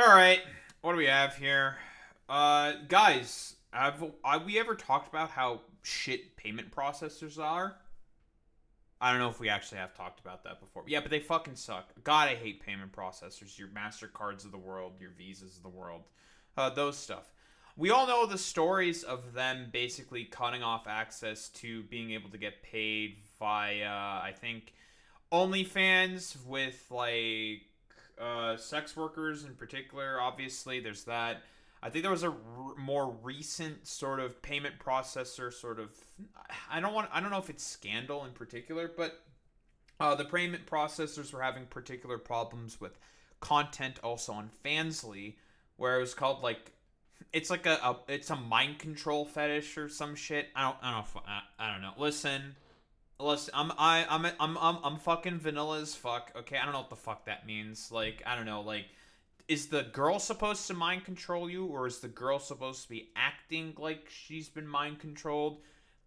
All right, what do we have here? Guys, have we ever talked about how shit payment processors are? I don't know if we actually have talked about that before. Yeah, but they fucking suck. God, I hate payment processors. Your Mastercards of the world, your Visas of the world, those stuff. We all know the stories of them basically cutting off access to being able to get paid via, I think, OnlyFans with like sex workers in particular. Obviously, there's that. I think there was a more recent sort of payment processor sort of. I don't know if it's scandal in particular, but the payment processors were having particular problems with content also on Fansly, where it was called like it's like it's a mind control fetish or some shit. I don't know. Listen, I'm fucking vanilla as fuck. Okay, I don't know what the fuck that means. Like, I don't know. Like, is the girl supposed to mind control you, or is the girl supposed to be acting like she's been mind controlled?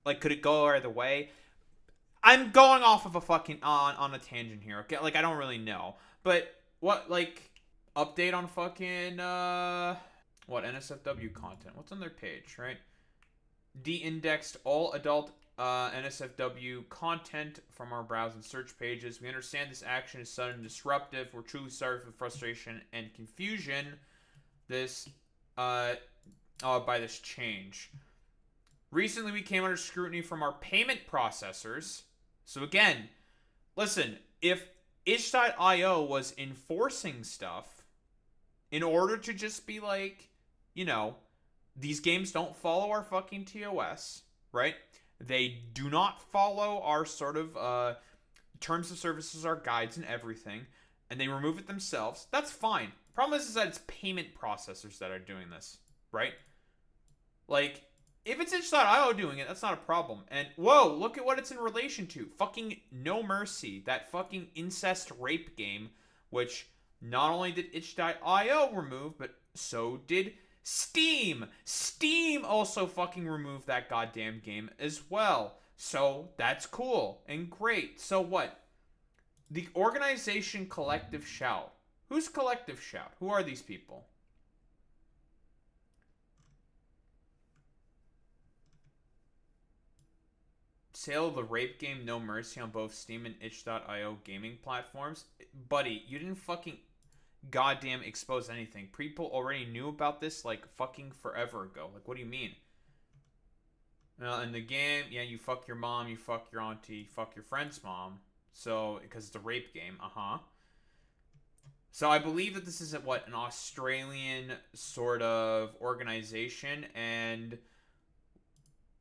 Like, could it go either way? I'm going off of a fucking on a tangent here. Okay, like I don't really know, but what like update on fucking what NSFW content? What's on their page, right? De-indexed all adult NSFW content from our browse and search pages. We understand this action is sudden and disruptive. We're truly sorry for the frustration and confusion this by this change. Recently, we came under scrutiny from our payment processors. So again, listen, if itch.io was enforcing stuff in order to just be like, you know, these games don't follow our fucking TOS, right? They do not follow our sort of terms of services, our guides, and everything, and they remove it themselves. That's fine. Problem is that it's payment processors that are doing this, right? Like, if it's itch.io doing it, that's not a problem. And whoa, look at what it's in relation to. Fucking No Mercy, that fucking incest rape game, which not only did itch.io remove, but so did Steam. Steam also fucking removed that goddamn game as well. So that's cool and great. So what? The organization Collective Shout. Who's Collective Shout? Who are these people? Sale of the rape game No Mercy on both Steam and itch.io gaming platforms. Buddy, you didn't fucking goddamn expose anything. People already knew about this like fucking forever ago. Like, what do you mean? Well, in the game, yeah, you fuck your mom, you fuck your auntie, you fuck your friend's mom. So, because it's a rape game, So I believe that this is what an Australian sort of organization, and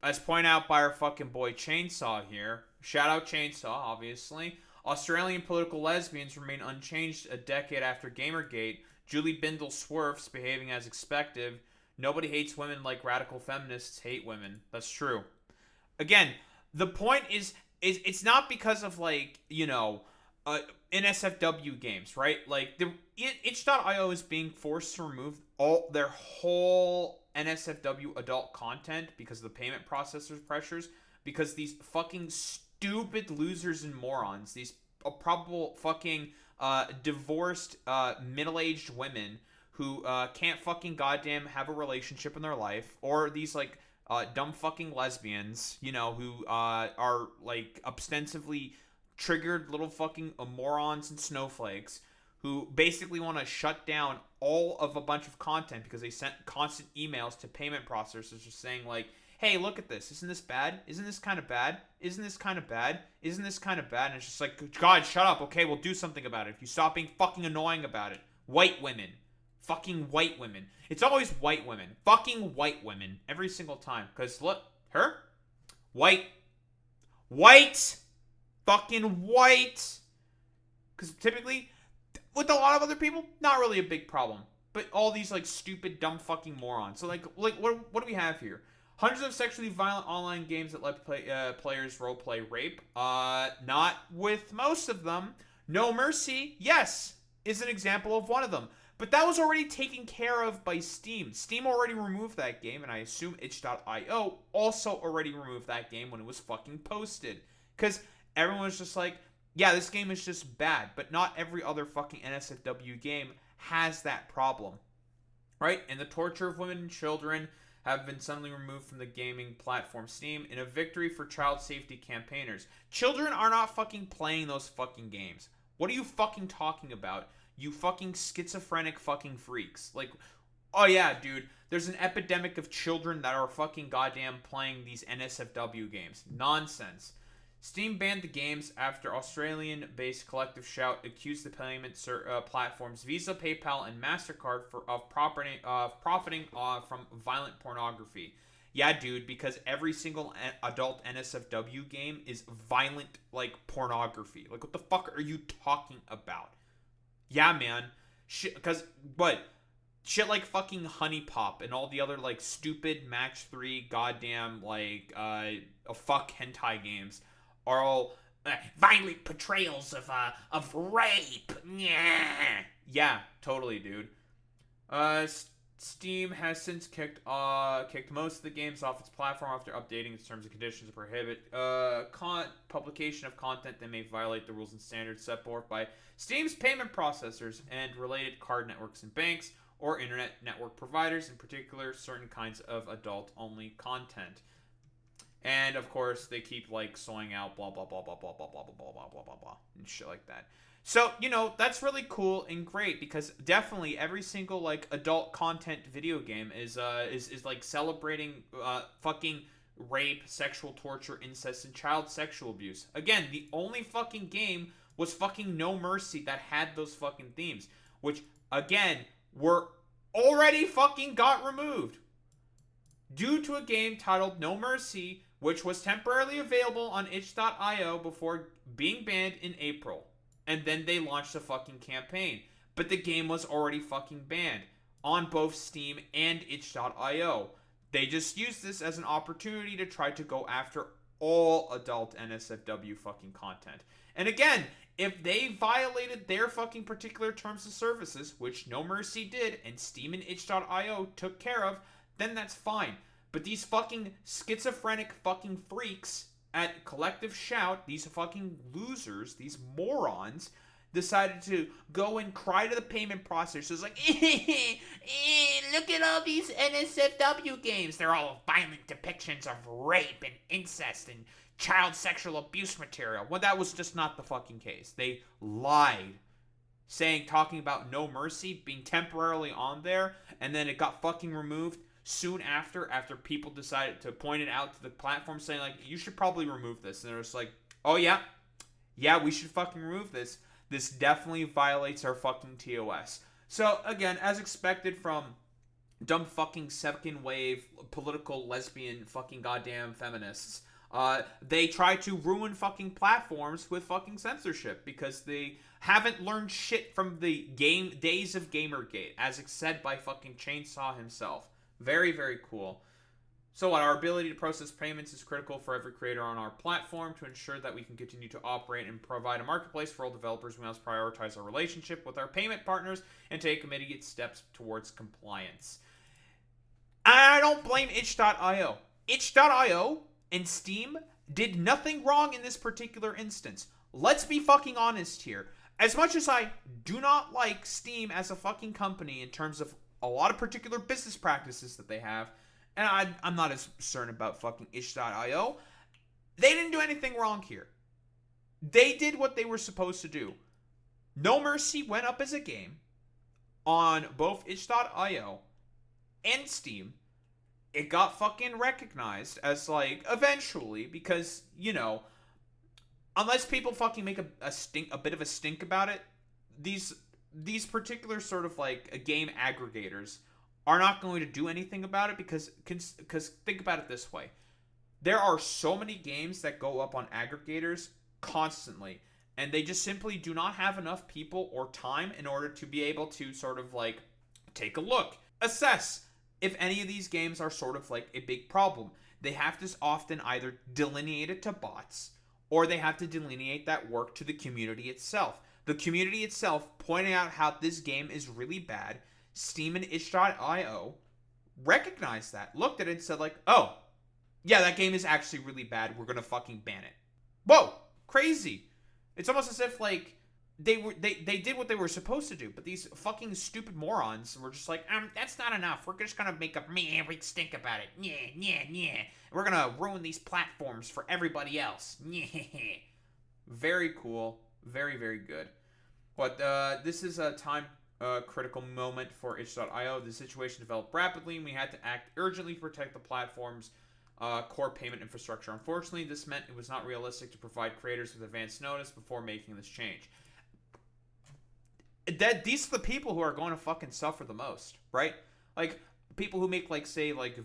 as pointed out by our fucking boy Chainsaw here, shout out Chainsaw, obviously. Australian political lesbians remain unchanged a decade after Gamergate. Julie Bindel swerves, behaving as expected. Nobody hates women like radical feminists hate women. That's true. Again, the point is it's not because of like, you know, NSFW games, right? Like the itch.io is being forced to remove all their whole NSFW adult content because of the payment processors pressures, because these fucking stupid losers and morons, these probable fucking divorced middle-aged women who can't fucking goddamn have a relationship in their life, or these like dumb fucking lesbians, you know, who are like ostensibly triggered little fucking morons and snowflakes who basically want to shut down all of a bunch of content because they sent constant emails to payment processors just saying like, hey, look at this. Isn't this bad? Isn't this kind of bad? Isn't this kind of bad? Isn't this kind of bad? And it's just like, God, shut up. Okay, we'll do something about it. If you stop being fucking annoying about it. White women. Fucking white women. It's always white women. Fucking white women. Every single time. Because look, her? White. White. Fucking white. Because typically, with a lot of other people, not really a big problem. But all these like stupid, dumb fucking morons. So like what do we have here? Hundreds of sexually violent online games that let players roleplay rape. Not with most of them. No Mercy, yes, is an example of one of them. But that was already taken care of by Steam. Steam already removed that game, and I assume itch.io also already removed that game when it was fucking posted. Because everyone was just like, yeah, this game is just bad, but not every other fucking NSFW game has that problem, right? And the torture of women and children have been suddenly removed from the gaming platform Steam in a victory for child safety campaigners. Children are not fucking playing those fucking games. What are you fucking talking about? You fucking schizophrenic fucking freaks. Like, oh yeah, dude, there's an epidemic of children that are fucking goddamn playing these NSFW games. Nonsense. Steam banned the games after Australian-based Collective Shout accused the payment platforms Visa, PayPal, and Mastercard of profiting from violent pornography. Yeah, dude, because every single adult NSFW game is violent, like, pornography. Like, what the fuck are you talking about? Yeah, man. Shit, because, what? Shit like fucking Honey Pop and all the other, like, stupid Match 3 goddamn, like, fuck hentai games are all violent portrayals of rape. Yeah, totally, dude. Steam has since kicked most of the games off its platform after updating its terms and conditions to prohibit publication of content that may violate the rules and standards set forth by Steam's payment processors and related card networks and banks or internet network providers, in particular certain kinds of adult-only content. And of course, they keep like sawing out blah blah blah blah blah blah blah blah blah blah blah blah blah and shit like that. So, you know, that's really cool and great because definitely every single like adult content video game is like celebrating fucking rape, sexual torture, incest, and child sexual abuse. Again, the only fucking game was fucking No Mercy that had those fucking themes, which again were already fucking got removed due to a game titled No Mercy, which was temporarily available on itch.io before being banned in April. And then they launched a fucking campaign. But the game was already fucking banned on both Steam and itch.io. They just used this as an opportunity to try to go after all adult NSFW fucking content. And again, if they violated their fucking particular terms of services, which No Mercy did and Steam and itch.io took care of, then that's fine. But these fucking schizophrenic fucking freaks at Collective Shout, these fucking losers, these morons, decided to go and cry to the payment processors like, look at all these NSFW games. They're all violent depictions of rape and incest and child sexual abuse material. Well, that was just not the fucking case. They lied, talking about No Mercy being temporarily on there, and then it got fucking removed soon after people decided to point it out to the platform saying like, you should probably remove this. And they're just like, oh yeah, we should fucking remove this. This definitely violates our fucking TOS. So again, as expected from dumb fucking second wave political lesbian fucking goddamn feminists, they try to ruin fucking platforms with fucking censorship because they haven't learned shit from the days of Gamergate, as said by fucking Chainsaw himself. Very, very cool. So what, our ability to process payments is critical for every creator on our platform. To ensure that we can continue to operate and provide a marketplace for all developers, we must prioritize our relationship with our payment partners and take immediate steps towards compliance. I don't blame itch.io. Itch.io and Steam did nothing wrong in this particular instance. Let's be fucking honest here. As much as I do not like Steam as a fucking company in terms of a lot of particular business practices that they have, and I'm not as concerned about fucking itch.io, they didn't do anything wrong here. They did what they were supposed to do. No Mercy went up as a game on both itch.io and Steam. It got fucking recognized as, like, eventually, because, you know, unless people fucking make a bit of a stink about it, these particular sort of like game aggregators are not going to do anything about it because think about it this way. There are so many games that go up on aggregators constantly, and they just simply do not have enough people or time in order to be able to sort of like take a look, assess if any of these games are sort of like a big problem. They have to often either delineate it to bots or they have to delineate that work to the community itself. The community itself pointing out how this game is really bad. Steam and itch.io recognized that, looked at it and said like, oh, yeah, that game is actually really bad. We're going to fucking ban it. Whoa, crazy. It's almost as if like they did what they were supposed to do, but these fucking stupid morons were just like, that's not enough. We're just gonna make a we stink about it. Yeah. We're gonna ruin these platforms for everybody else. Yeah. Very cool. Very, very good. But this is a time critical moment for itch.io. The situation developed rapidly, and we had to act urgently to protect the platform's core payment infrastructure. Unfortunately, this meant it was not realistic to provide creators with advance notice before making this change. These are the people who are going to fucking suffer the most, right? Like people who make like say like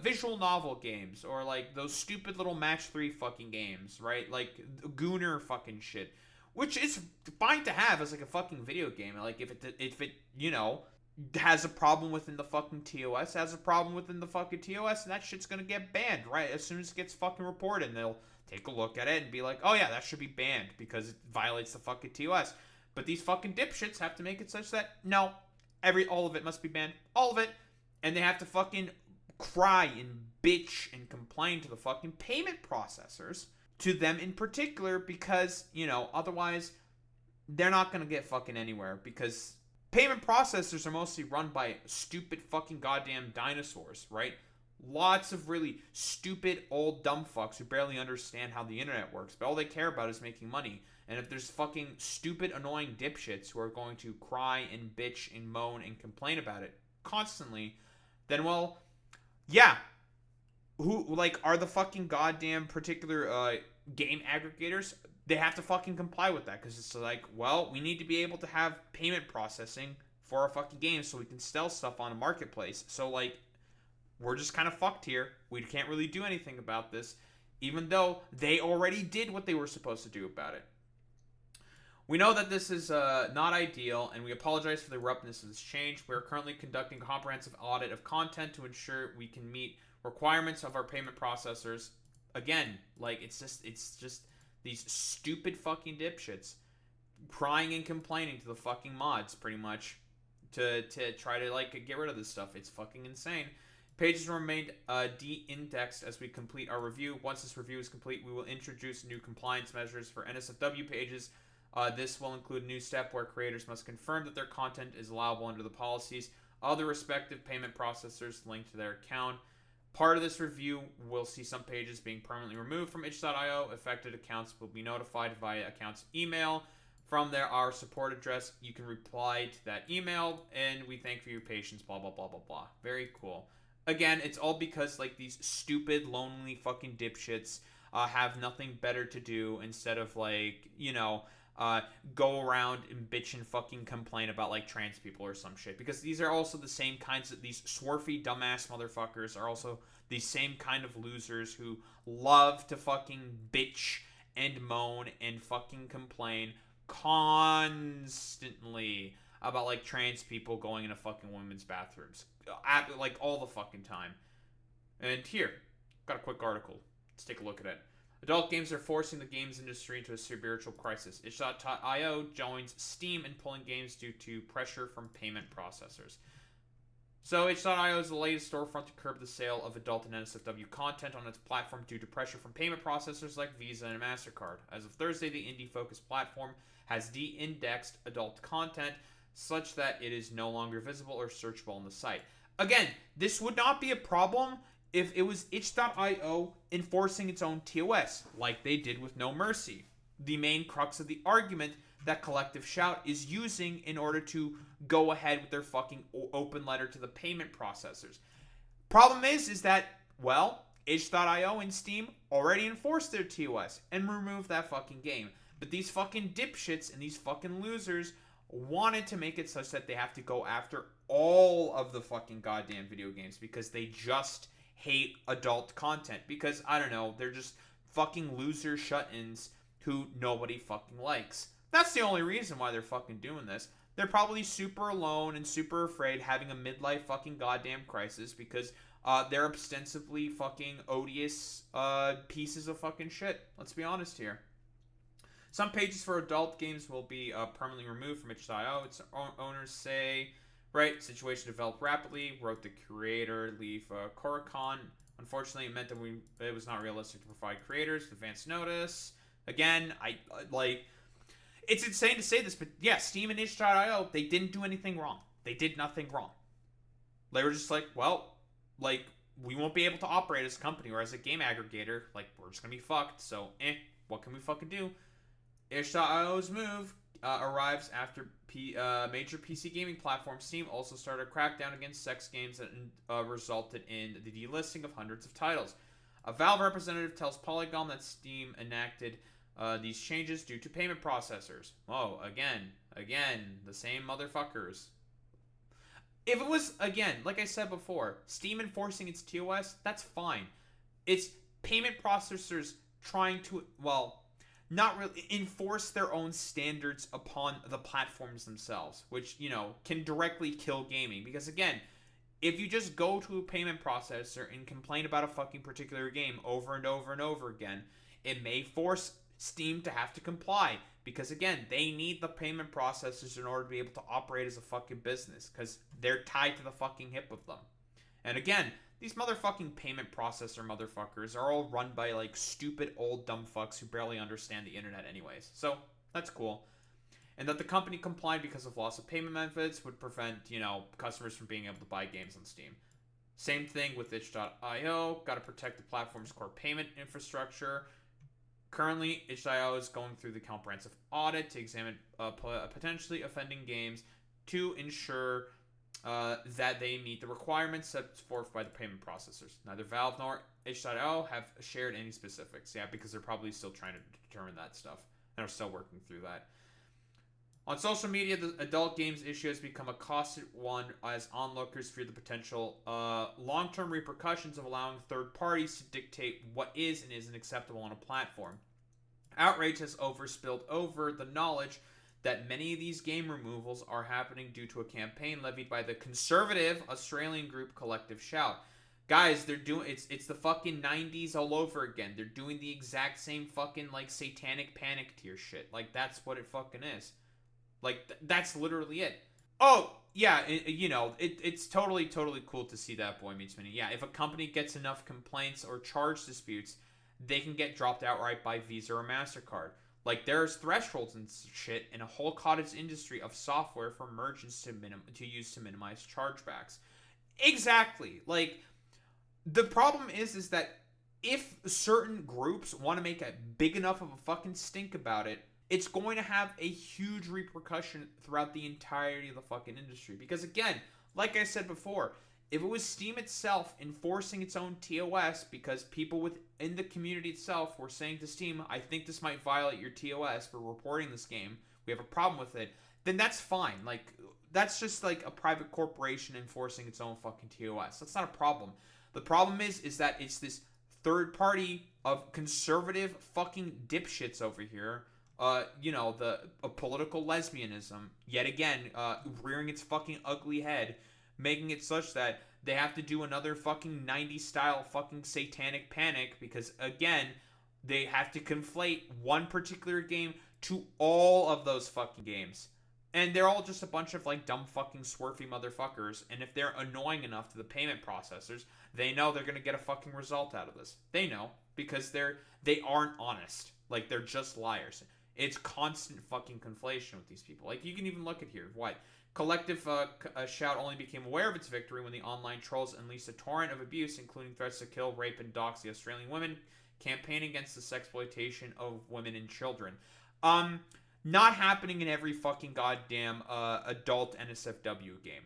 visual novel games, or like those stupid little match 3 fucking games, right? Like Gooner fucking shit, which is fine to have as like a fucking video game. Like if it you know has a problem within the fucking TOS, has a problem within the fucking TOS, and that shit's gonna get banned, right? As soon as it gets fucking reported, and they'll take a look at it and be like, oh yeah, that should be banned because it violates the fucking TOS. But these fucking dipshits have to make it such that, no, all of it must be banned. All of it. And they have to fucking cry and bitch and complain to the fucking payment processors, to them in particular, because, otherwise they're not going to get fucking anywhere, because payment processors are mostly run by stupid fucking goddamn dinosaurs, right? Lots of really stupid old dumb fucks who barely understand how the internet works, but all they care about is making money. And if there's fucking stupid, annoying dipshits who are going to cry and bitch and moan and complain about it constantly, then, well, yeah. Who, like, are the fucking goddamn particular game aggregators? They have to fucking comply with that, because it's like, well, we need to be able to have payment processing for our fucking games so we can sell stuff on a marketplace. So, like, we're just kind of fucked here. We can't really do anything about this, even though they already did what they were supposed to do about it. We know that this is not ideal, and we apologize for the abruptness of this change. We are currently conducting a comprehensive audit of content to ensure we can meet requirements of our payment processors. Again, like, it's just these stupid fucking dipshits crying and complaining to the fucking mods, pretty much, to try to, like, get rid of this stuff. It's fucking insane. Pages remained de-indexed as we complete our review. Once this review is complete, we will introduce new compliance measures for NSFW pages. This will include a new step where creators must confirm that their content is allowable under the policies of the respective payment processors linked to their account. Part of this review will see some pages being permanently removed from itch.io. Affected accounts will be notified via accounts email from our support address. You can reply to that email, and we thank you for your patience, blah, blah, blah, blah, blah. Very cool. Again, it's all because, like, these stupid, lonely fucking dipshits have nothing better to do instead of, like, go around and bitch and fucking complain about, like, trans people or some shit. Because these are also the same kinds of, these swarfy, dumbass motherfuckers are also the same kind of losers who love to fucking bitch and moan and fucking complain constantly about, like, trans people going into fucking women's bathrooms. Like, all the fucking time. And here, got a quick article. Let's take a look at it. Adult games are forcing the games industry into a spiritual crisis. itch.io joins Steam in pulling games due to pressure from payment processors. So itch.io is the latest storefront to curb the sale of adult and NSFW content on its platform due to pressure from payment processors like Visa and Mastercard. As of Thursday, the indie-focused platform has de-indexed adult content such that it is no longer visible or searchable on the site. Again, this would not be a problem if it was itch.io enforcing its own TOS, like they did with No Mercy, the main crux of the argument that Collective Shout is using in order to go ahead with their fucking open letter to the payment processors. Problem is that, well, itch.io and Steam already enforced their TOS and removed that fucking game. But these fucking dipshits and these fucking losers wanted to make it such that they have to go after all of the fucking goddamn video games because they just hate adult content. Because, I don't know, they're just fucking loser shut-ins who nobody fucking likes. That's the only reason why they're fucking doing this. They're probably super alone and super afraid, having a midlife fucking goddamn crisis because they're ostensibly fucking odious pieces of fucking shit. Let's be honest here. Some pages for adult games will be permanently removed from itch.io. Its owners say, right, situation developed rapidly, wrote the creator, Leaf Korikon. Unfortunately, it meant that it was not realistic to provide creators with advance notice. Again, it's insane to say this, but yeah, Steam and itch.io, they didn't do anything wrong. They did nothing wrong. They were just like, well, like, we won't be able to operate as a company or as a game aggregator. Like, we're just gonna be fucked. So, what can we fucking do? Itch.io's move arrives after major PC gaming platform Steam also started a crackdown against sex games that resulted in the delisting of hundreds of titles. A Valve representative tells Polygon that Steam enacted these changes due to payment processors. Oh, again, the same motherfuckers. If it was, again, like I said before, Steam enforcing its TOS, that's fine. It's payment processors trying to, well, not really enforce their own standards upon the platforms themselves, which, you know, can directly kill gaming. Because, again, if you just go to a payment processor and complain about a fucking particular game over and over and over again, it may force Steam to have to comply. Because, again, they need the payment processors in order to be able to operate as a fucking business. Because they're tied to the fucking hip of them. And, again, these motherfucking payment processor motherfuckers are all run by, like, stupid old dumb fucks who barely understand the internet anyways. So, that's cool. And that the company complied because of loss of payment methods would prevent, you know, customers from being able to buy games on Steam. Same thing with itch.io. Got to protect the platform's core payment infrastructure. Currently, itch.io is going through the comprehensive audit to examine potentially offending games to ensure that they meet the requirements set forth by the payment processors. Neither Valve nor itch.io have shared any specifics. Yeah, because they're probably still trying to determine that stuff and are still working through that. On social media, the adult games issue has become a costly one as onlookers fear the potential long-term repercussions of allowing third parties to dictate what is and isn't acceptable on a platform. Outrage has spilled over the knowledge that many of these game removals are happening due to a campaign levied by the conservative Australian group Collective Shout. Guys, they're doing it's the fucking 90s all over again. They're doing the exact same fucking like satanic panic tier shit. Like that's what it fucking is. Like, that's literally it. Oh, yeah, it's totally cool to see that Boy Meets Mini. Yeah, if a company gets enough complaints or charge disputes, they can get dropped outright by Visa or Mastercard. Like, there's thresholds and shit in a whole cottage industry of software for merchants to use to minimize chargebacks. Exactly. Like, the problem is that if certain groups want to make a big enough of a fucking stink about it, it's going to have a huge repercussion throughout the entirety of the fucking industry. Because again, like I said before, if it was Steam itself enforcing its own TOS because people within the community itself were saying to Steam, I think this might violate your TOS for reporting this game, we have a problem with it, then that's fine. Like, that's just like a private corporation enforcing its own fucking TOS. That's not a problem. The problem is that it's this third party of conservative fucking dipshits over here, the political lesbianism, yet again, rearing its fucking ugly head, making it such that they have to do another fucking 90s style fucking satanic panic because, again, they have to conflate one particular game to all of those fucking games. And they're all just a bunch of, like, dumb fucking swerfy motherfuckers, and if they're annoying enough to the payment processors, they know they're gonna get a fucking result out of this. They know, because they aren't honest. Like, they're just liars. It's constant fucking conflation with these people. Like, you can even look at here. What? Collective Shout only became aware of its victory when the online trolls unleashed a torrent of abuse, including threats to kill, rape, and dox the Australian women, campaigning against the sexploitation of women and children. Not happening in every fucking goddamn adult NSFW game.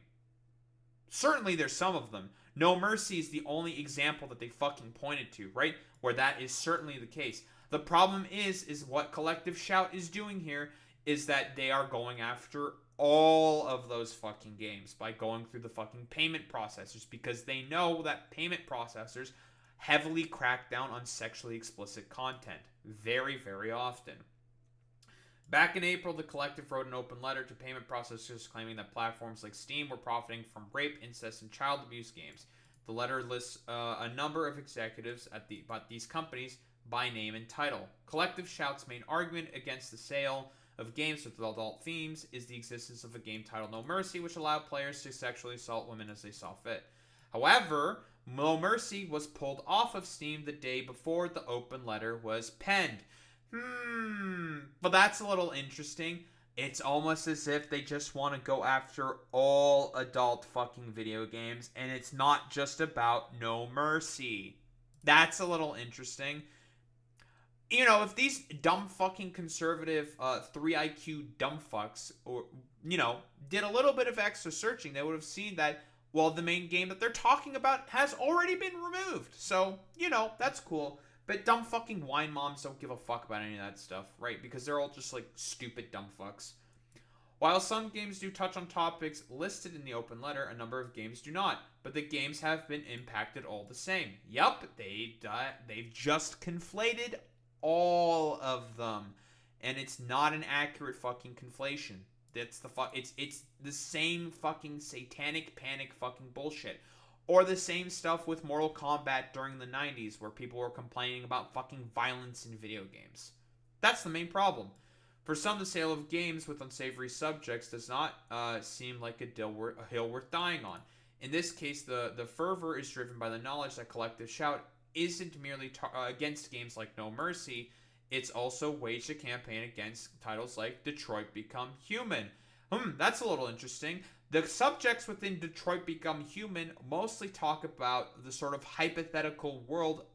Certainly there's some of them. No Mercy is the only example that they fucking pointed to, right? Where that is certainly the case. The problem is what Collective Shout is doing here is that they are going after all of those fucking games by going through the fucking payment processors because they know that payment processors heavily crack down on sexually explicit content very, very often. Back in April, the Collective wrote an open letter to payment processors claiming that platforms like Steam were profiting from rape, incest, and child abuse games. The letter lists a number of executives at these companies by name and title. Collective Shout's main argument against the sale of games with adult themes is the existence of a game titled No Mercy, which allowed players to sexually assault women as they saw fit. However, No Mercy was pulled off of Steam the day before the open letter was penned. But that's a little interesting. It's almost as if they just want to go after all adult fucking video games, and it's not just about No Mercy. That's a little interesting. You know, if these dumb fucking conservative 3 IQ dumb fucks, or, you know, did a little bit of extra searching, they would have seen that, well, the main game that they're talking about has already been removed. So, you know, that's cool. But dumb fucking wine moms don't give a fuck about any of that stuff, right? Because they're all just like stupid dumb fucks. While some games do touch on topics listed in the open letter, a number of games do not. But the games have been impacted all the same. Yup, they've just conflated all of them, and it's not an accurate fucking conflation. That's the it's the same fucking satanic panic fucking bullshit. Or the same stuff with Mortal Kombat during the 90s, where people were complaining about fucking violence in video games. That's the main problem. For some, the sale of games with unsavory subjects does not seem like a hill worth dying on. In this case, the fervor is driven by the knowledge that Collective Shout isn't merely against games like No Mercy, it's also waged a campaign against titles like Detroit Become Human. That's a little interesting. The subjects within Detroit Become Human mostly talk about the sort of hypothetical world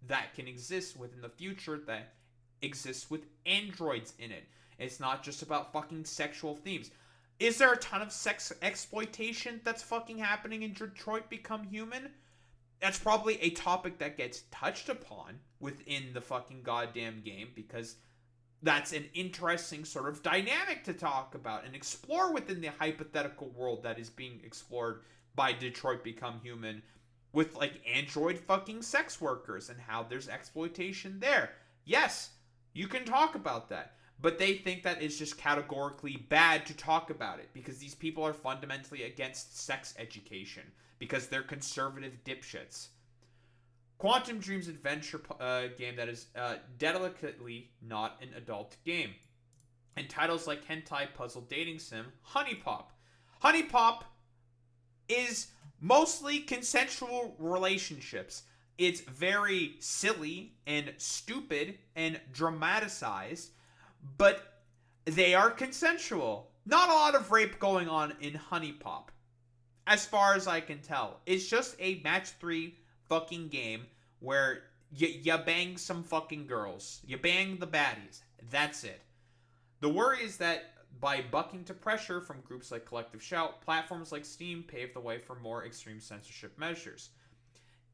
that can exist within the future that exists with androids in it. It's not just about fucking sexual themes. Is there a ton of sex exploitation that's fucking happening in Detroit Become Human? That's probably a topic that gets touched upon within the fucking goddamn game, because that's an interesting sort of dynamic to talk about and explore within the hypothetical world that is being explored by Detroit Become Human, with like android fucking sex workers and how there's exploitation there. Yes, you can talk about that. But they think that it's just categorically bad to talk about it because these people are fundamentally against sex education because they're conservative dipshits. Quantum Dreams adventure game that is delicately not an adult game. And titles like Hentai Puzzle Dating Sim, Honey Pop. Honey Pop is mostly consensual relationships. It's very silly and stupid and dramatized, but they are consensual. Not a lot of rape going on in Honey Pop, as far as I can tell. It's just a match 3 fucking game where you bang some fucking girls. You bang the baddies. That's it. The worry is that by bucking to pressure from groups like Collective Shout, platforms like Steam pave the way for more extreme censorship measures.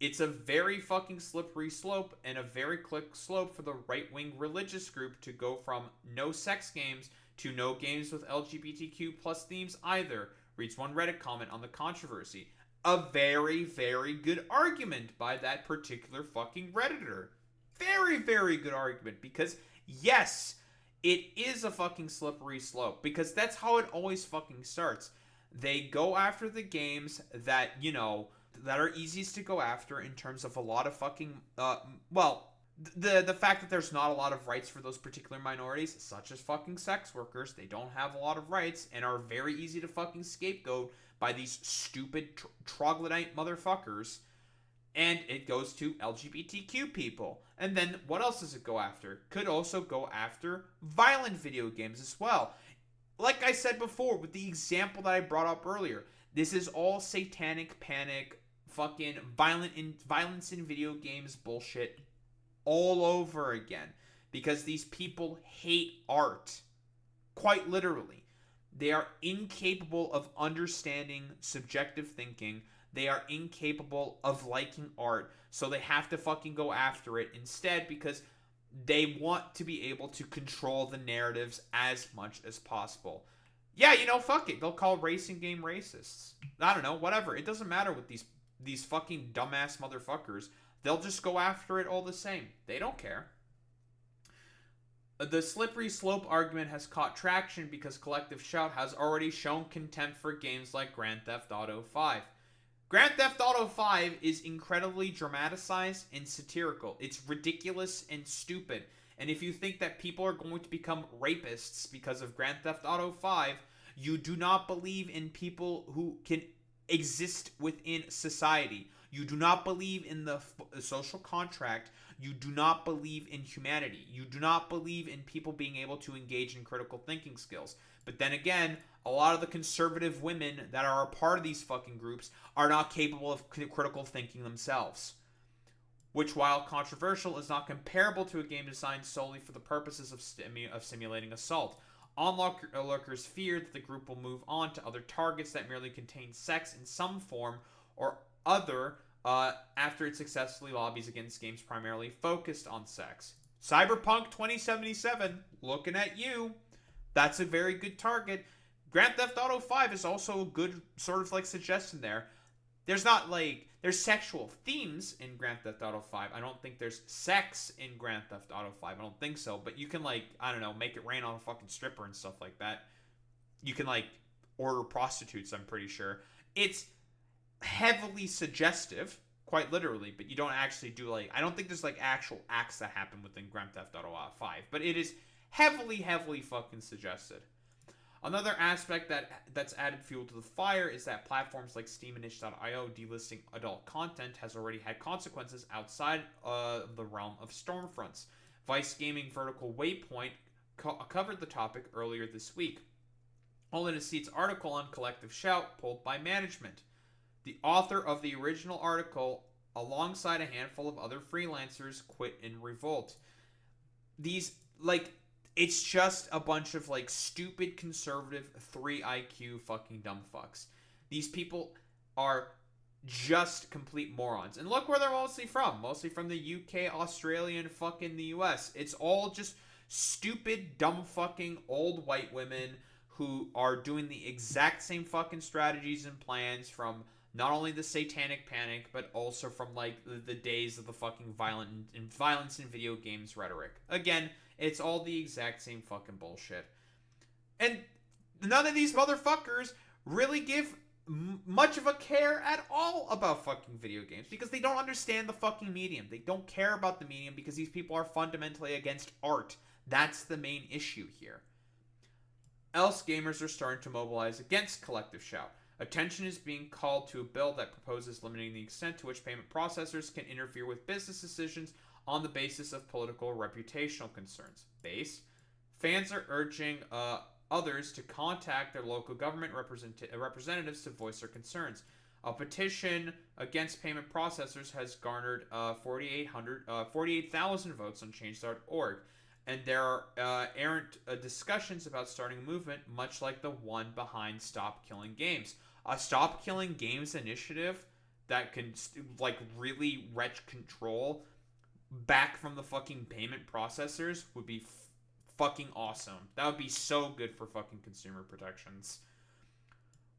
It's a very fucking slippery slope and a very quick slope for the right-wing religious group to go from no sex games to no games with LGBTQ plus themes either, reads one Reddit comment on the controversy. A very, very good argument by that particular fucking Redditor. Very, very good argument, because yes, it is a fucking slippery slope, because that's how it always fucking starts. They go after the games that, you know, that are easiest to go after in terms of a lot of fucking, the fact that there's not a lot of rights for those particular minorities, such as fucking sex workers. They don't have a lot of rights and are very easy to fucking scapegoat by these stupid troglodyte motherfuckers. And it goes to LGBTQ people. And then what else does it go after? Could also go after violent video games as well. Like I said before, with the example that I brought up earlier, this is all satanic panic, fucking violence in video games bullshit all over again. Because these people hate art. Quite literally. They are incapable of understanding subjective thinking. They are incapable of liking art. So they have to fucking go after it instead, because they want to be able to control the narratives as much as possible. Yeah, you know, fuck it. They'll call racing game racists. I don't know, whatever. It doesn't matter with these fucking dumbass motherfuckers. They'll just go after it all the same. They don't care. The slippery slope argument has caught traction because Collective Shout has already shown contempt for games like Grand Theft Auto 5. Grand Theft Auto 5 is incredibly dramatized and satirical. It's ridiculous and stupid. And if you think that people are going to become rapists because of Grand Theft Auto 5, you do not believe in people who can exist within society. You do not believe in the social contract. You do not believe in humanity. You do not believe in people being able to engage in critical thinking skills. But then again, a lot of the conservative women that are a part of these fucking groups are not capable of critical thinking themselves. Which, while controversial, is not comparable to a game designed solely for the purposes of simulating assault. Onlookers fear that the group will move on to other targets that merely contain sex in some form or other after it successfully lobbies against games primarily focused on sex. Cyberpunk 2077, looking at you. That's a very good target. Grand Theft Auto 5 is also a good sort of like suggestion there. There's not like, there's sexual themes in Grand Theft Auto 5. I don't think there's sex in Grand Theft Auto 5. I don't think so. But you can like, I don't know, make it rain on a fucking stripper and stuff like that. You can like order prostitutes, I'm pretty sure. It's heavily suggestive, quite literally, but you don't actually do like, I don't think there's like actual acts that happen within Grand Theft Auto 5. But it is heavily fucking suggested. Another aspect that's added fuel to the fire is that platforms like Steam and itch.io delisting adult content has already had consequences outside the realm of stormfronts. Vice Gaming Vertical Waypoint covered the topic earlier this week, only to see its article on Collective Shout pulled by management. The author of the original article, alongside a handful of other freelancers, quit in revolt. These, like, it's just a bunch of, like, stupid, conservative, 3 IQ fucking dumb fucks. These people are just complete morons. And look where they're mostly from. Mostly from the UK, Australia, and fucking the US. It's all just stupid, dumb fucking old white women who are doing the exact same fucking strategies and plans from not only the Satanic Panic, but also from, like, the days of the fucking violence in video games rhetoric. Again, it's all the exact same fucking bullshit. And none of these motherfuckers really give much of a care at all about fucking video games because they don't understand the fucking medium. They don't care about the medium because these people are fundamentally against art. That's the main issue here. Else gamers are starting to mobilize against Collective Shout. Attention is being called to a bill that proposes limiting the extent to which payment processors can interfere with business decisions on the basis of political or reputational concerns. Fans are urging others to contact their local government representatives to voice their concerns. A petition against payment processors has garnered 48,000 votes on change.org, and there are errant discussions about starting a movement much like the one behind Stop Killing Games. A Stop Killing Games initiative that can like really wrench control back from the fucking payment processors would be fucking awesome. That would be so good for fucking consumer protections.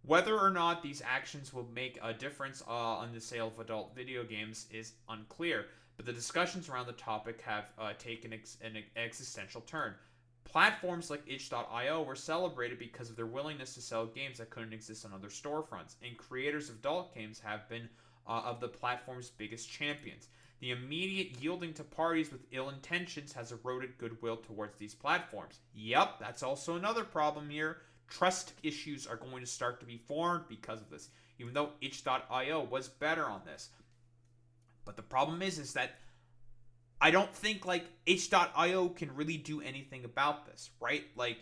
Whether or not these actions will make a difference on the sale of adult video games is unclear, but the discussions around the topic have taken an existential turn. Platforms like itch.io were celebrated because of their willingness to sell games that couldn't exist on other storefronts, and creators of adult games have been of the platform's biggest champions. The immediate yielding to parties with ill intentions has eroded goodwill towards these platforms. Yep, that's also another problem here. Trust issues are going to start to be formed because of this, even though itch.io was better on this. But the problem is that I don't think, like, itch.io can really do anything about this, right? Like,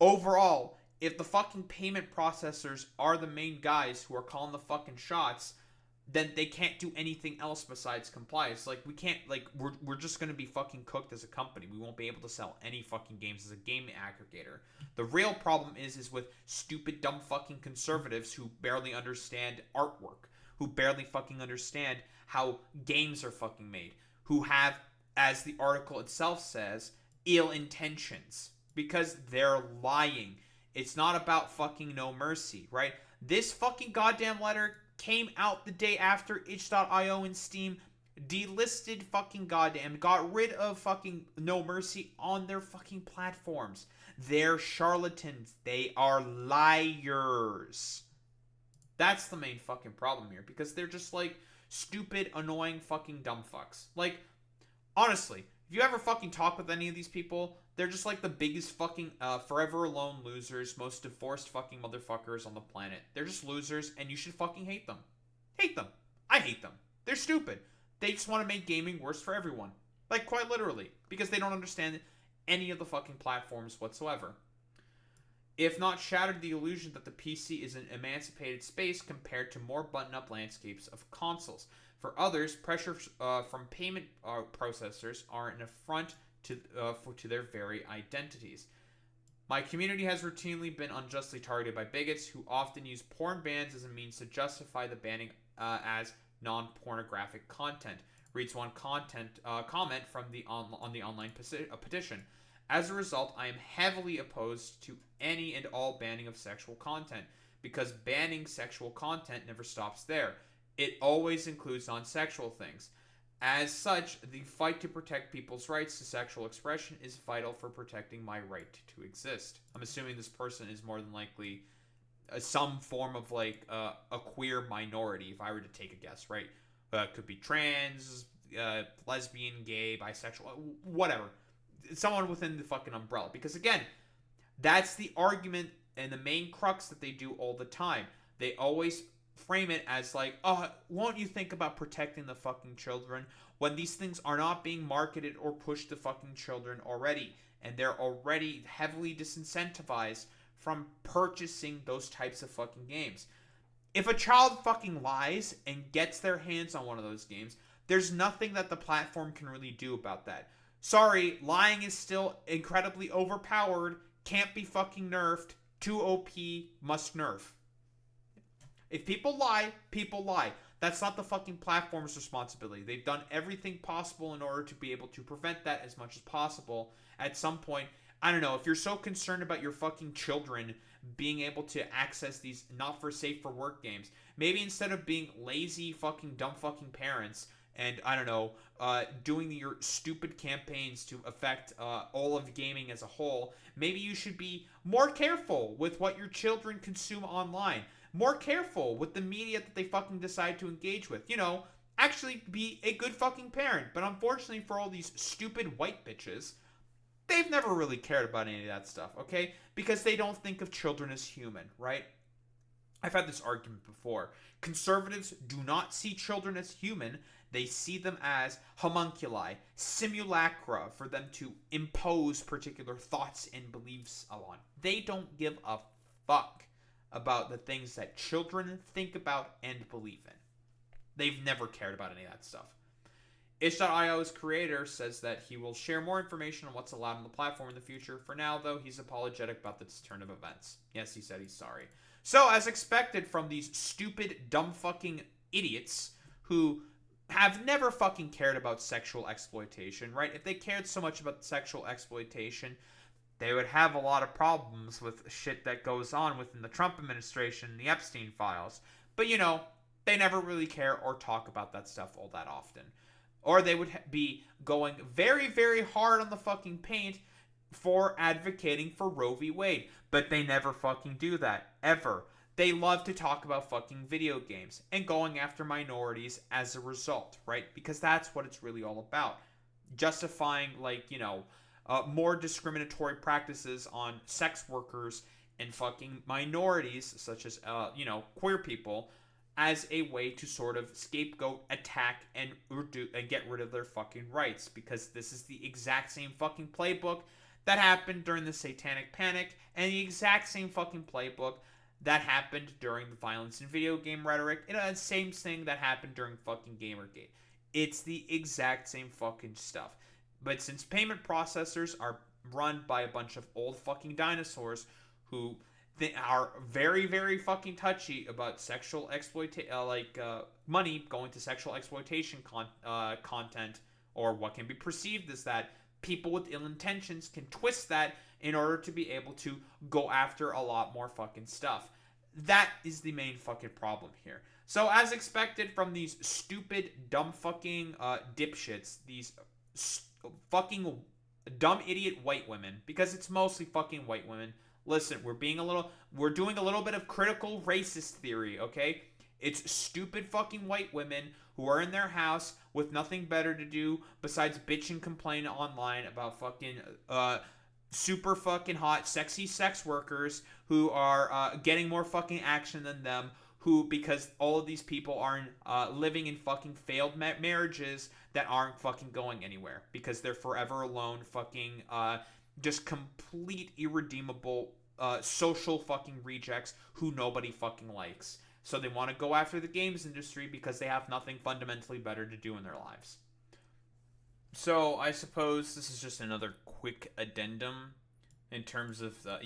overall, if the fucking payment processors are the main guys who are calling the fucking shots, then they can't do anything else besides comply. It's like, we can't, like, we're just going to be fucking cooked as a company. We won't be able to sell any fucking games as a game aggregator. The real problem is with stupid, dumb fucking conservatives who barely understand artwork, who barely fucking understand how games are fucking made, who have, as the article itself says, ill intentions, because they're lying. It's not about fucking No Mercy, right? This fucking goddamn letter came out the day after itch.io and Steam delisted fucking goddamn, got rid of fucking No Mercy on their fucking platforms. They're charlatans. They are liars. That's the main fucking problem here, because they're just like stupid, annoying fucking dumb fucks. Like, honestly, if you ever fucking talk with any of these people, they're just like the biggest fucking forever alone losers, most divorced fucking motherfuckers on the planet. They're just losers, and you should fucking hate them. Hate them. I hate them. They're stupid. They just want to make gaming worse for everyone. Like, quite literally. Because they don't understand any of the fucking platforms whatsoever. If not shattered the illusion that the PC is an emancipated space compared to more button-up landscapes of consoles. For others, pressure from payment processors are an affront to their very identities. My community has routinely been unjustly targeted by bigots who often use porn bans as a means to justify the banning as non-pornographic content. Reads one comment from on the online petition. As a result, I am heavily opposed to any and all banning of sexual content, because banning sexual content never stops there. It always includes non-sexual things. As such, the fight to protect people's rights to sexual expression is vital for protecting my right to exist. I'm assuming this person is more than likely some form of like a queer minority, if I were to take a guess, right? Could be trans, lesbian, gay, bisexual, whatever. Someone within the fucking umbrella. Because again, that's the argument and the main crux that they do all the time. They always frame it as like, oh, won't you think about protecting the fucking children, when these things are not being marketed or pushed to fucking children already, and they're already heavily disincentivized from purchasing those types of fucking games. If a child fucking lies and gets their hands on one of those games, there's nothing that the platform can really do about that. Sorry, lying is still incredibly overpowered, can't be fucking nerfed, too OP, must nerf. If people lie, people lie. That's not the fucking platform's responsibility. They've done everything possible in order to be able to prevent that as much as possible. At some point, I don't know, if you're so concerned about your fucking children being able to access these not for safe for work games, maybe instead of being lazy fucking dumb fucking parents and, I don't know, doing your stupid campaigns to affect all of gaming as a whole, maybe you should be more careful with what your children consume online. More careful with the media that they fucking decide to engage with. You know, actually be a good fucking parent. But unfortunately for all these stupid white bitches, they've never really cared about any of that stuff, okay? Because they don't think of children as human, right? I've had this argument before. Conservatives do not see children as human. They see them as homunculi, simulacra for them to impose particular thoughts and beliefs on. They don't give a fuck about the things that children think about and believe in. They've never cared about any of that stuff. Itch.io's creator says that he will share more information on what's allowed on the platform in the future. For now, though, he's apologetic about this turn of events. Yes, he said he's sorry. So, as expected from these stupid, dumb fucking idiots who have never fucking cared about sexual exploitation, right? If they cared so much about sexual exploitation, they would have a lot of problems with shit that goes on within the Trump administration and the Epstein files. But, you know, they never really care or talk about that stuff all that often. Or they would be going very, very hard on the fucking paint for advocating for Roe v. Wade. But they never fucking do that. Ever. They love to talk about fucking video games and going after minorities as a result, right? Because that's what it's really all about. Justifying, like, you know, more discriminatory practices on sex workers and fucking minorities, such as, you know, queer people, as a way to sort of scapegoat, attack, and get rid of their fucking rights. Because this is the exact same fucking playbook that happened during the Satanic Panic, and the exact same fucking playbook that happened during the violence in video game rhetoric, and the same thing that happened during fucking Gamergate. It's the exact same fucking stuff. But since payment processors are run by a bunch of old fucking dinosaurs who are very, very fucking touchy about sexual exploitation, money going to sexual exploitation content, or what can be perceived as that, people with ill intentions can twist that in order to be able to go after a lot more fucking stuff. That is the main fucking problem here. So, as expected from these stupid, dumb fucking dipshits, these fucking dumb idiot white women, because it's mostly fucking white women. Listen, we're doing a little bit of critical racist theory, okay? It's stupid fucking white women who are in their house with nothing better to do besides bitch and complain online about fucking super fucking hot, sexy sex workers who are getting more fucking action than them, who, because all of these people are living in fucking failed marriages that aren't fucking going anywhere because they're forever alone, fucking just complete irredeemable social fucking rejects who nobody fucking likes. So they want to go after the games industry because they have nothing fundamentally better to do in their lives. So I suppose this is just another quick addendum in terms of the,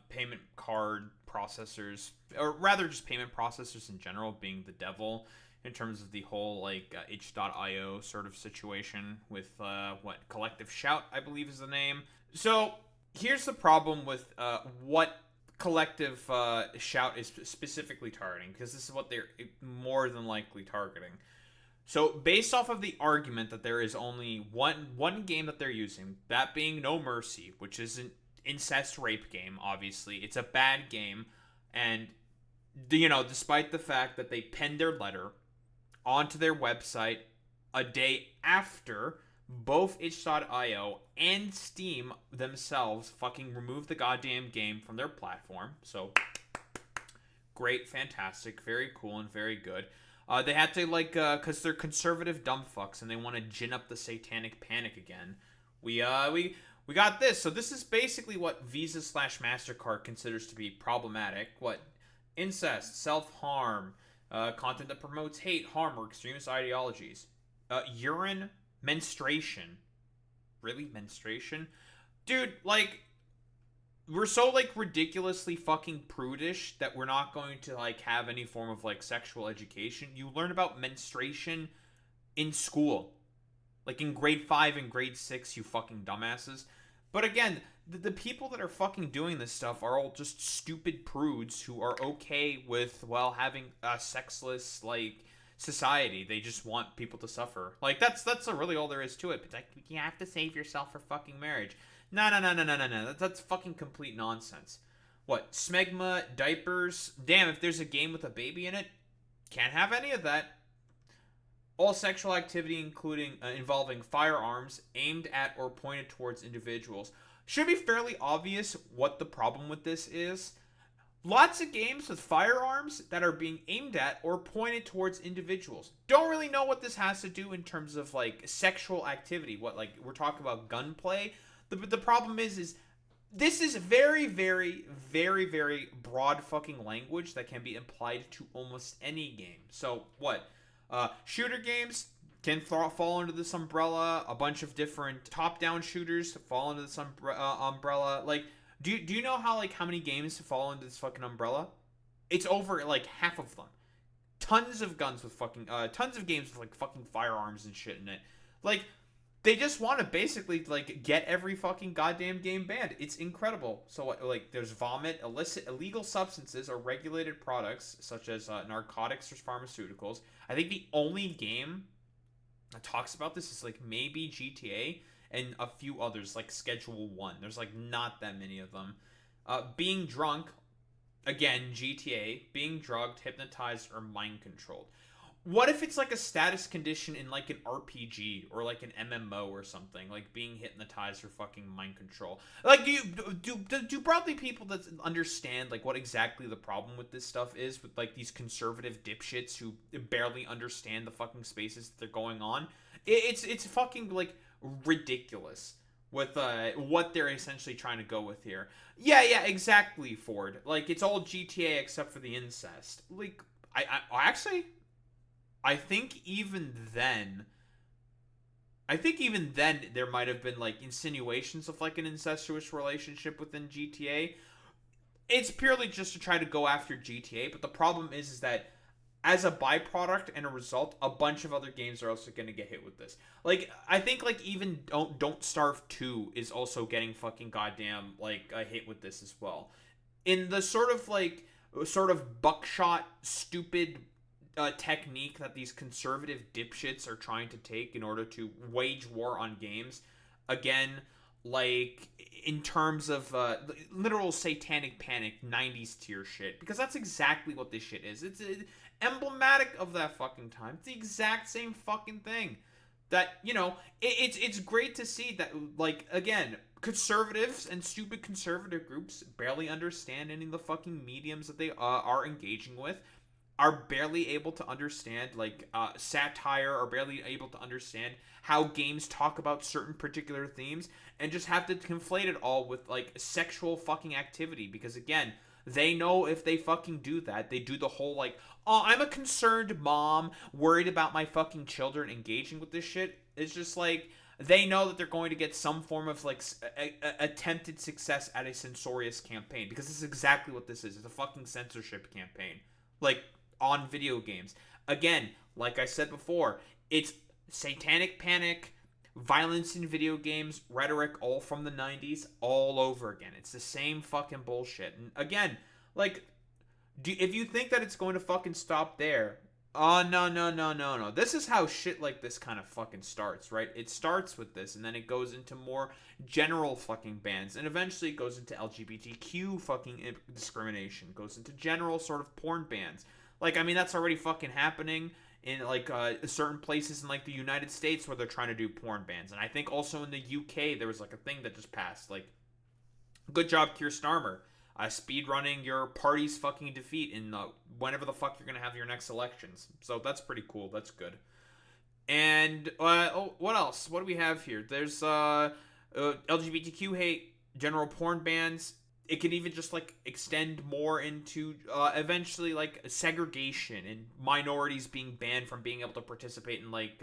payment card processors, or rather just payment processors in general being the devil in terms of the whole like itch.io sort of situation with Collective Shout, I believe is the name. So here's the problem with what Collective Shout is specifically targeting, because this is what they're more than likely targeting. So based off of the argument that there is only one game that they're using, that being No Mercy, which is an incest rape game, obviously. It's a bad game, and despite the fact that they penned their letter onto their website a day after both itch.io and Steam themselves fucking removed the goddamn game from their platform. So great, fantastic, very cool, and very good. They had to, because they're conservative dumb fucks and they want to gin up the satanic panic again. We got this. So this is basically what Visa / Mastercard considers to be problematic. What? Incest, self-harm, content that promotes hate, harm, or extremist ideologies. Urine, menstruation. Really? Menstruation? Dude, we're so, ridiculously fucking prudish that we're not going to, have any form of, sexual education. You learn about menstruation in school. In grade 5 and grade 6, you fucking dumbasses. But again, the people that are fucking doing this stuff are all just stupid prudes who are okay with, having a sexless, society. They just want people to suffer. That's really all there is to it. But, you have to save yourself for fucking marriage. No. That's fucking complete nonsense. What? Smegma, diapers? Damn, if there's a game with a baby in it, can't have any of that. All sexual activity involving firearms aimed at or pointed towards individuals. Should be fairly obvious what the problem with this is. Lots of games with firearms that are being aimed at or pointed towards individuals. Don't really know what this has to do in terms of sexual activity. What we're talking about gunplay. The problem is this is very, very, very, very broad fucking language that can be applied to almost any game. So what? Shooter games can fall under this umbrella. A bunch of different top-down shooters fall under this umbrella. Do you know how many games fall into this fucking umbrella? It's over half of them. Tons of guns with fucking tons of games with fucking firearms and shit in it. They just want to basically get every fucking goddamn game banned. It's incredible. So there's vomit, illicit, illegal substances, or regulated products such as narcotics or pharmaceuticals. I think the only game that talks about this is maybe GTA and a few others Schedule 1. There's not that many of them. Being drunk, again GTA. Being drugged, hypnotized, or mind controlled. What if it's a status condition in an RPG or an MMO or something, being hypnotized or fucking mind control? Do broadly people that understand what exactly the problem with this stuff is with these conservative dipshits who barely understand the fucking spaces that they're going on? It's fucking ridiculous with what they're essentially trying to go with here. Yeah, exactly, Ford. It's all GTA except for the incest. I actually, I think even then there might have been insinuations of an incestuous relationship within GTA. It's purely just to try to go after GTA, but the problem is that as a byproduct and a result, a bunch of other games are also going to get hit with this. I think even Don't Starve 2 is also getting fucking goddamn a hit with this as well. In the sort of buckshot stupid technique that these conservative dipshits are trying to take in order to wage war on games. Again, in terms of literal satanic panic 90s tier shit, because that's exactly what this shit is. It's emblematic of that fucking time. It's the exact same fucking thing. That, it's great to see that, again, conservatives and stupid conservative groups barely understand any of the fucking mediums that they are engaging with. are barely able to understand like satire, or barely able to understand how games talk about certain particular themes, and just have to conflate it all with like sexual fucking activity. Because again, they know if they fucking do that, they do the whole like, oh, I'm a concerned mom worried about my fucking children engaging with this shit. It's just like, they know that they're going to get some form of like attempted success at a censorious campaign, because this is exactly what this is. It's a fucking censorship campaign, like on video games. Again, like I said before, it's satanic panic, violence in video games, rhetoric, all from the 90s, all over again. It's the same fucking bullshit. And again, like, if you think that it's going to fucking stop there, oh, no, no, no, no, no. This is how shit like this kind of fucking starts, right? It starts with this, and then it goes into more general fucking bans, and eventually it goes into LGBTQ fucking discrimination, goes into general sort of porn bans. Like, I mean, that's already fucking happening in like certain places in like the United States where they're trying to do porn bans, and I think also in the UK there was like a thing that just passed. Like, good job, Keir Starmer. Speed running your party's fucking defeat in whenever the fuck you're gonna have your next elections. So that's pretty cool. That's good. And what else? What do we have here? There's LGBTQ hate, general porn bans. It can even just like extend more into eventually like segregation and minorities being banned from being able to participate in like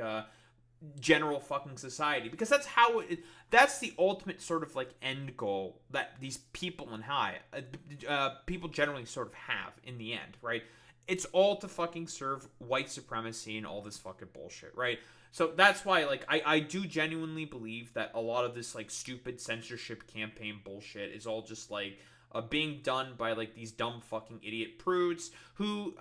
general fucking society, because that's how that's the ultimate sort of like end goal that these people in high people generally sort of have in the end, right? It's all to fucking serve white supremacy and all this fucking bullshit, right? So that's why, like, I do genuinely believe that a lot of this like stupid censorship campaign bullshit is all just like being done by like these dumb fucking idiot prudes who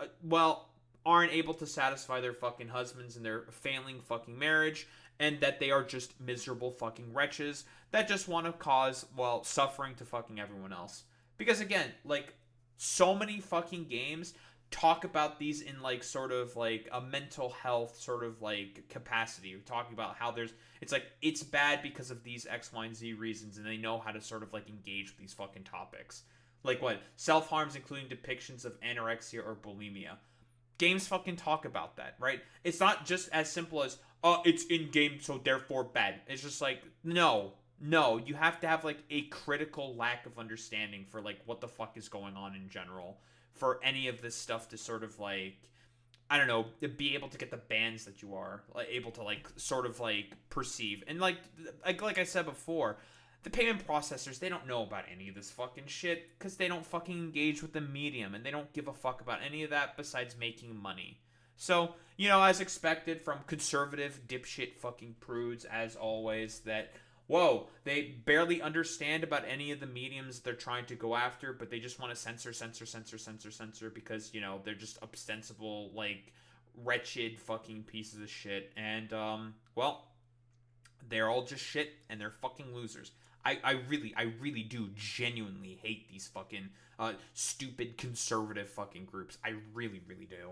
aren't able to satisfy their fucking husbands in their failing fucking marriage, and that they are just miserable fucking wretches that just want to cause, suffering to fucking everyone else. Because again, like, so many fucking games talk about these in like sort of like a mental health sort of like capacity. We're talking about how it's bad because of these X, Y, and Z reasons, and they know how to sort of like engage with these fucking topics. Like what? Self-harms including depictions of anorexia or bulimia. Games fucking talk about that, right? It's not just as simple as, oh, it's in game, so therefore bad. It's just like, no, you have to have like a critical lack of understanding for like what the fuck is going on in general for any of this stuff to sort of like, I don't know, be able to get the bans that you are like, able to like sort of like perceive. And like I said before, the payment processors, they don't know about any of this fucking shit because they don't fucking engage with the medium, and they don't give a fuck about any of that besides making money. So, as expected from conservative dipshit fucking prudes, as always, that, they barely understand about any of the mediums they're trying to go after, but they just want to censor because, they're just ostensible, like, wretched fucking pieces of shit. And, they're all just shit, and they're fucking losers. I really do genuinely hate these fucking stupid conservative fucking groups. I really, really do.